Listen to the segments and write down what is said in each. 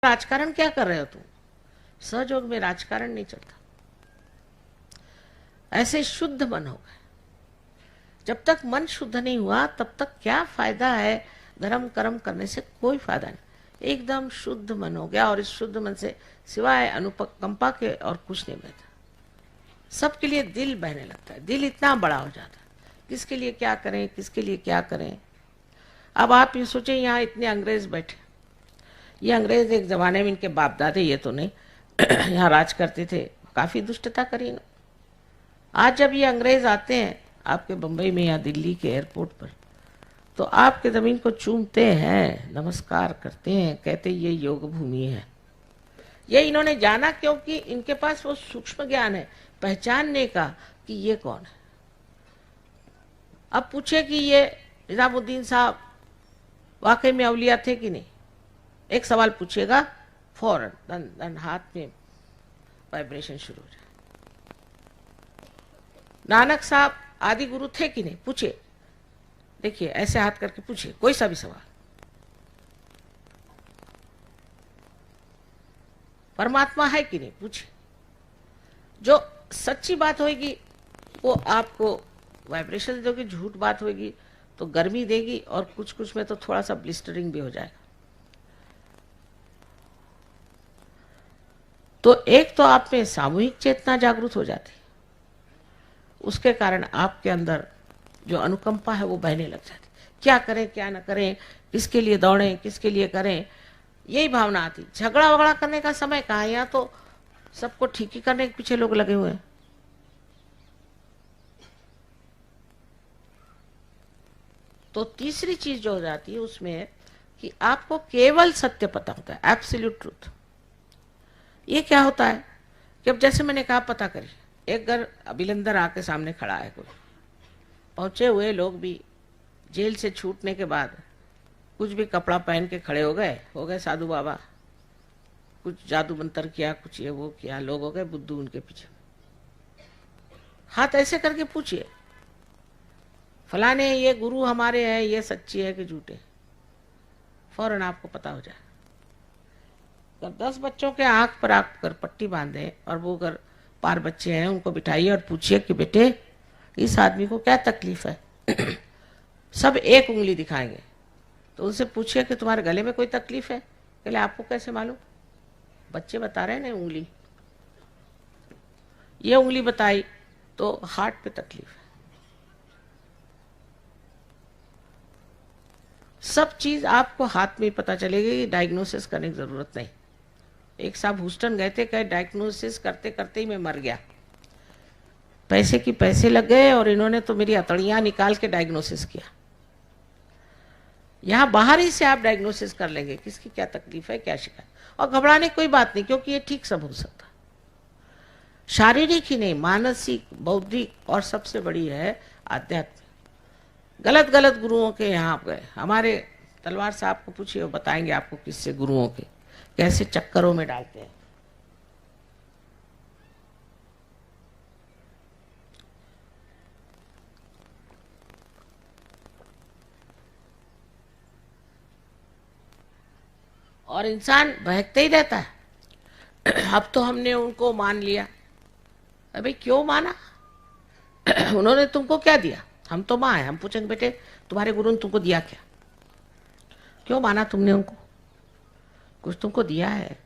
राजकारण क्या कर रहे हो तुम? सहयोग में राजकारण नहीं चलता। ऐसे शुद्ध मन होगा। जब तक मन शुद्ध नहीं हुआ तब तक क्या फायदा है धर्म कर्म करने से? कोई फायदा नहीं। एकदम शुद्ध मन हो गया और इस शुद्ध मन से सिवाय अनुकंपा के और कुछ नहीं बहता। सबके लिए दिल बहने लगता है। दिल इतना बड़ा हो जाता है, किसके लिए क्या करें, किसके लिए क्या करें। अब आप ये सोचें, यहाँ इतने अंग्रेज बैठे, ये अंग्रेज एक जमाने में इनके बाप दादे, ये तो नहीं, यहाँ राज करते थे, काफी दुष्टता करी ना। आज जब ये अंग्रेज आते हैं आपके बंबई में या दिल्ली के एयरपोर्ट पर, तो आपके जमीन को चूमते हैं, नमस्कार करते हैं, कहते ये योग भूमि है। ये इन्होंने जाना क्योंकि इनके पास वो सूक्ष्म ज्ञान है पहचानने का कि ये कौन है। अब पूछे कि ये निजामुद्दीन साहब वाकई में अवलिया थे कि नहीं, एक सवाल पूछेगा, फौरन दन हाथ में वाइब्रेशन शुरू हो जाए। नानक साहब आदि गुरु थे कि नहीं, पूछे, देखिए ऐसे हाथ करके पूछिए कोई सा भी सवाल। परमात्मा है कि नहीं, पूछिए। जो सच्ची बात होगी वो आपको वाइब्रेशन दोगी, झूठ बात होगी तो गर्मी देगी और कुछ कुछ में तो थोड़ा सा ब्लिस्टरिंग भी हो जाएगा। तो एक तो आप में सामूहिक चेतना जागृत हो जाती, उसके कारण आपके अंदर जो अनुकंपा है वो बहने लग जाती। क्या करें क्या न करें, किसके लिए दौड़ें, किसके लिए करें, यही भावना आती। झगड़ा वगड़ा करने का समय कहाँ है, यहाँ तो सबको ठीक ही करने के पीछे लोग लगे हुए हैं। तो तीसरी चीज जो हो जाती है उसमें कि आपको केवल सत्य पता होता है, एब्सोल्यूट ट्रूथ। ये क्या होता है कि अब जैसे मैंने कहा, पता करिए, एक घर अभिलंदर आके सामने खड़ा है, कोई पहुंचे हुए लोग भी जेल से छूटने के बाद कुछ भी कपड़ा पहन के खड़े हो गए साधु बाबा, कुछ जादू मंत्र किया, कुछ ये वो किया, लोग हो गए बुद्धू उनके पीछे। हाथ ऐसे करके पूछिए, फलाने ये गुरु हमारे हैं, ये सच्ची है कि झूठे, फौरन आपको पता हो जाए। अगर 10 बच्चों के आंख पर आप कर पट्टी बांधे और वो अगर 5 बच्चे हैं उनको बिठाइए और पूछिए कि बेटे इस आदमी को क्या तकलीफ है, सब एक उंगली दिखाएंगे। तो उनसे पूछिए कि तुम्हारे गले में कोई तकलीफ है, पहले आपको कैसे मालूम? बच्चे बता रहे हैं ना उंगली, ये उंगली बताई तो हार्ट पे तकलीफ है। सब चीज आपको हाथ में पता चलेगी, डायग्नोसिस करने की जरूरत नहीं। एक साहब ह्यूस्टन गए थे, कहे डायग्नोसिस करते करते ही मैं मर गया, पैसे की पैसे लग गए और इन्होंने तो मेरी अतड़ियां निकाल के डायग्नोसिस किया। यहाँ बाहर ही से आप डायग्नोसिस कर लेंगे किसकी क्या तकलीफ है, क्या शिकायत, और घबराने की कोई बात नहीं, क्योंकि ये ठीक सब हो सकता। शारीरिक ही नहीं, मानसिक, बौद्धिक और सबसे बड़ी है आध्यात्मिक। गलत गलत गुरुओं के यहाँ गए, हमारे तलवार साहब को पूछिए, वो बताएंगे आपको किससे गुरुओं के कैसे चक्करों में डालते हैं। और इंसान बहकते ही रहता है। अब तो हमने उनको मान लिया। अबे क्यों माना? उन्होंने तुमको क्या दिया? हम तो माँ है, हम पूछेंगे बेटे तुम्हारे गुरु ने तुमको दिया क्या? क्यों माना तुमने उनको? कुछ तुमको दिया है,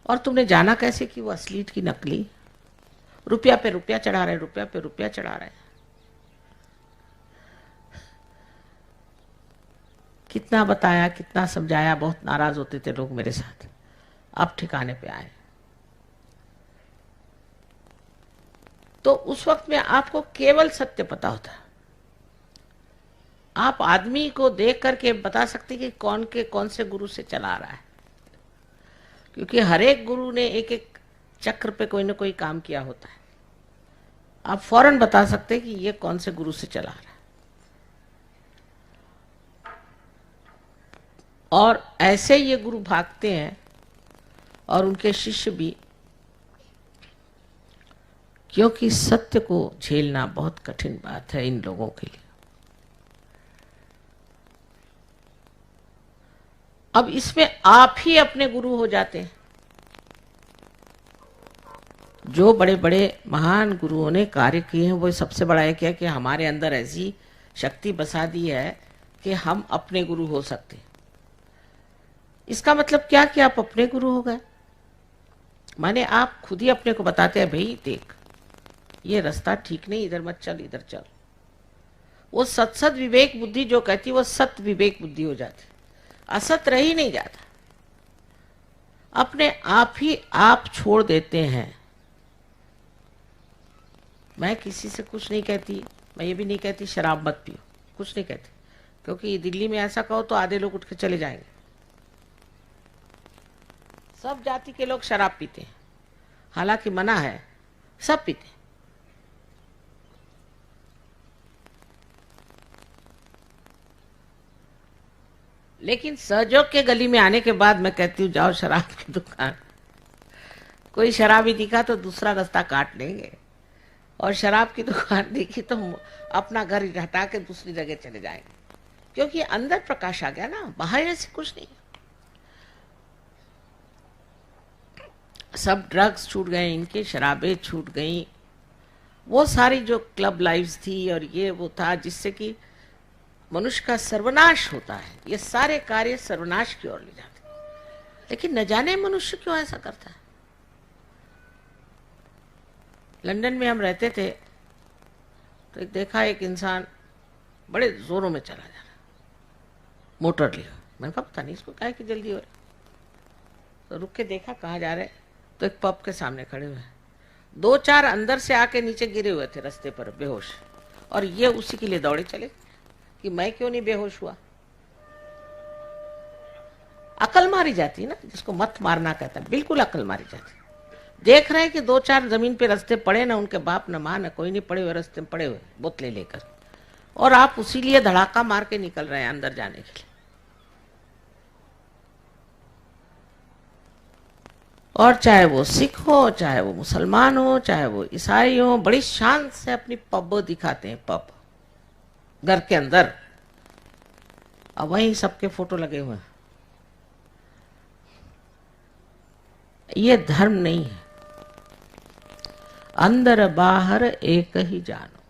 और तुमने जाना कैसे कि वो असली की नकली? रुपया पे रुपया चढ़ा रहे, रुपया पे रुपया चढ़ा रहे। कितना बताया, कितना समझाया, बहुत नाराज होते थे लोग मेरे साथ। अब ठिकाने पे आए। तो उस वक्त में आपको केवल सत्य पता होता है। आप आदमी को देख करके बता सकते कि कौन से गुरु से चला रहा है, क्योंकि हर एक गुरु ने एक एक चक्र पे कोई ना कोई काम किया होता है। आप फौरन बता सकते कि ये कौन से गुरु से चला रहा है। और ऐसे ये गुरु भागते हैं और उनके शिष्य भी, क्योंकि सत्य को झेलना बहुत कठिन बात है इन लोगों के लिए। अब इसमें आप ही अपने गुरु हो जाते हैं। जो बड़े बड़े महान गुरुओं ने कार्य किए हैं वो सबसे बड़ा है क्या कि हमारे अंदर ऐसी शक्ति बसा दी है कि हम अपने गुरु हो सकते। इसका मतलब क्या कि आप अपने गुरु हो गए, माने आप खुद ही अपने को बताते हैं भाई देख ये रास्ता ठीक नहीं, इधर मत चल, इधर चल। वो सत विवेक बुद्धि जो कहती वो सत विवेक बुद्धि हो जाती, असत रह ही नहीं जाता। अपने आप ही आप छोड़ देते हैं। मैं किसी से कुछ नहीं कहती, मैं ये भी नहीं कहती शराब मत पियो, कुछ नहीं कहती, क्योंकि दिल्ली में ऐसा कहो तो आधे लोग उठ के चले जाएंगे। सब जाति के लोग शराब पीते हैं, हालांकि मना है, सब पीते हैं। लेकिन सहयोग के गली में आने के बाद मैं कहती हूँ जाओ शराब की दुकान, कोई शराबी दिखा तो दूसरा रास्ता काट लेंगे, और शराब की दुकान देखी तो अपना घर हटा के दूसरी जगह चले जाएंगे, क्योंकि अंदर प्रकाश आ गया ना, बाहर ऐसे कुछ नहीं। सब ड्रग्स छूट गए इनके, शराबें छूट गई, वो सारी जो क्लब लाइफ्स थी और ये वो था जिससे कि मनुष्य का सर्वनाश होता है। ये सारे कार्य सर्वनाश की ओर ले जाते हैं। लेकिन न जाने मनुष्य क्यों ऐसा करता है। लंदन में हम रहते थे तो देखा एक इंसान बड़े जोरों में चला जा रहा, मोटर लिया। मैंने कहा पता नहीं इसको क्या की जल्दी हो रही, तो रुक के देखा कहाँ जा रहे, तो एक पब के सामने खड़े हुए, 2-4 अंदर से आके नीचे गिरे हुए थे रास्ते पर बेहोश, और ये उसी के लिए दौड़े चले कि मैं क्यों नहीं बेहोश हुआ। अकल मारी जाती है ना, जिसको मत मारना कहता है, बिल्कुल अकल मारी जाती है। देख रहे हैं कि 2-4 जमीन पे रास्ते पड़े ना, उनके बाप न मां न कोई नहीं, पड़े हुए रास्ते में पड़े हुए बोतलें लेकर, और आप उसी लिए धड़ाका मार के निकल रहे हैं अंदर जाने के लिए। और चाहे वो सिख हो, चाहे वो मुसलमान हो, चाहे वो ईसाई हो, बड़ी शान से अपनी पब दिखाते हैं, पब घर के अंदर, और वहीं सबके फोटो लगे हुए हैं। ये धर्म नहीं है। अंदर बाहर एक ही जानो,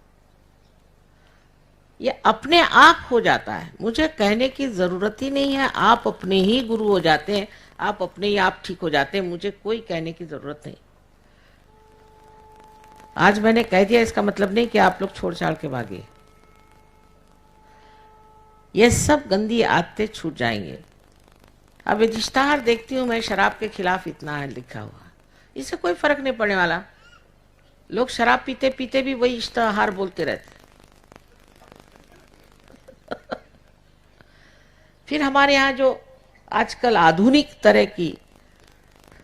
ये अपने आप हो जाता है। मुझे कहने की जरूरत ही नहीं है, आप अपने ही गुरु हो जाते हैं, आप अपने ही आप ठीक हो जाते हैं, मुझे कोई कहने की जरूरत नहीं। आज मैंने कह दिया इसका मतलब नहीं कि आप लोग छोड़ छाड़ के भागे। ये सब गंदी आदतें छूट जाएंगे। अब इश्तिहार देखती हूँ मैं, शराब के खिलाफ इतना है लिखा हुआ, इससे कोई फर्क नहीं पड़ने वाला। लोग शराब पीते पीते भी वही इश्तिहार बोलते रहते। फिर हमारे यहाँ जो आजकल आधुनिक तरह की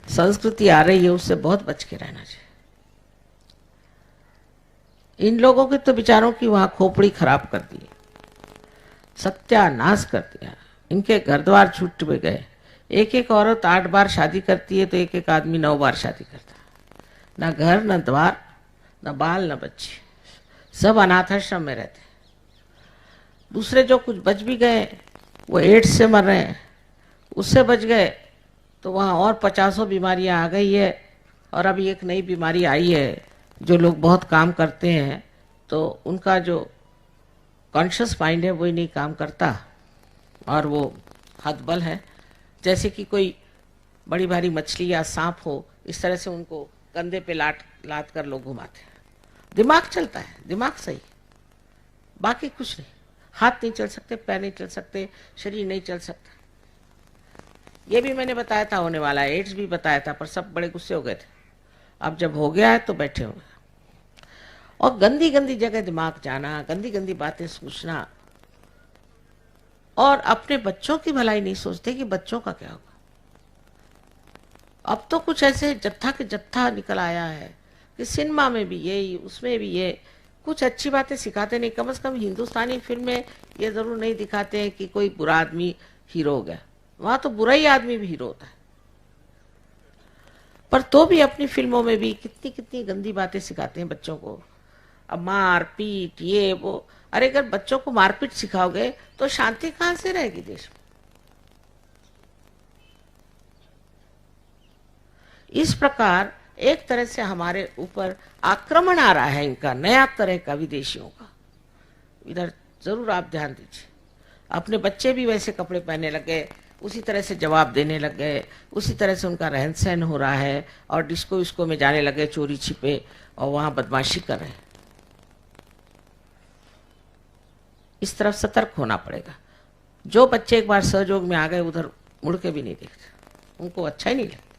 संस्कृति आ रही है, उससे बहुत बच के रहना चाहिए। इन लोगों के तो विचारों की वहां खोपड़ी खराब कर दी, सत्यानाश कर दिया। इनके घर द्वार छूट गए। एक एक औरत 8 बार शादी करती है तो एक एक आदमी 9 बार शादी करता है। ना घर, न द्वार, न बाल, न बच्चे, सब अनाथाश्रम में रहते हैं। दूसरे जो कुछ बच भी गए वो एड्स से मर रहे हैं, उससे बच गए तो वहाँ और 50 बीमारियाँ आ गई है। और अभी एक नई बीमारी आई है, जो लोग बहुत काम करते हैं तो उनका जो कॉन्शियस माइंड है वही नहीं काम करता, और वो हतबल है। जैसे कि कोई बड़ी भारी मछली या सांप हो, इस तरह से उनको कंधे पे लाद कर लोग घुमाते हैं। दिमाग चलता है, दिमाग सही, बाकी कुछ नहीं। हाथ नहीं चल सकते, पैर नहीं चल सकते, शरीर नहीं चल सकता। ये भी मैंने बताया था होने वाला है, एड्स भी बताया था, पर सब बड़े गुस्से हो गए थे। अब जब हो गया है तो बैठे हो गए। और गंदी गंदी जगह दिमाग जाना, गंदी गंदी बातें सोचना, और अपने बच्चों की भलाई नहीं सोचते कि बच्चों का क्या होगा। अब तो कुछ ऐसे जत्था के जत्था निकल आया है कि सिनेमा में भी ये, उसमें भी ये, कुछ अच्छी बातें सिखाते नहीं। कम से कम हिंदुस्तानी फिल्म में ये जरूर नहीं दिखाते हैं कि कोई बुरा आदमी हीरो हो गया, वहां तो बुरा ही आदमी भी हीरो होता है। पर तो भी अपनी फिल्मों में भी कितनी कितनी गंदी बातें सिखाते हैं बच्चों को। अब मार पीट ये वो, अरे अगर बच्चों को मारपीट सिखाओगे तो शांति कहां से रहेगी देश में। इस प्रकार एक तरह से हमारे ऊपर आक्रमण आ रहा है इनका, नया तरह का, विदेशियों का। इधर जरूर आप ध्यान दीजिए। अपने बच्चे भी वैसे कपड़े पहनने लगे, उसी तरह से जवाब देने लग गए, उसी तरह से उनका रहन सहन हो रहा है, और डिस्को विस्को में जाने लगे चोरी छिपे और वहां बदमाशी कर रहे हैं। इस तरफ सतर्क होना पड़ेगा। जो बच्चे एक बार सहयोग में आ गए उधर मुड़ के भी नहीं देखते, उनको अच्छा ही नहीं लगता।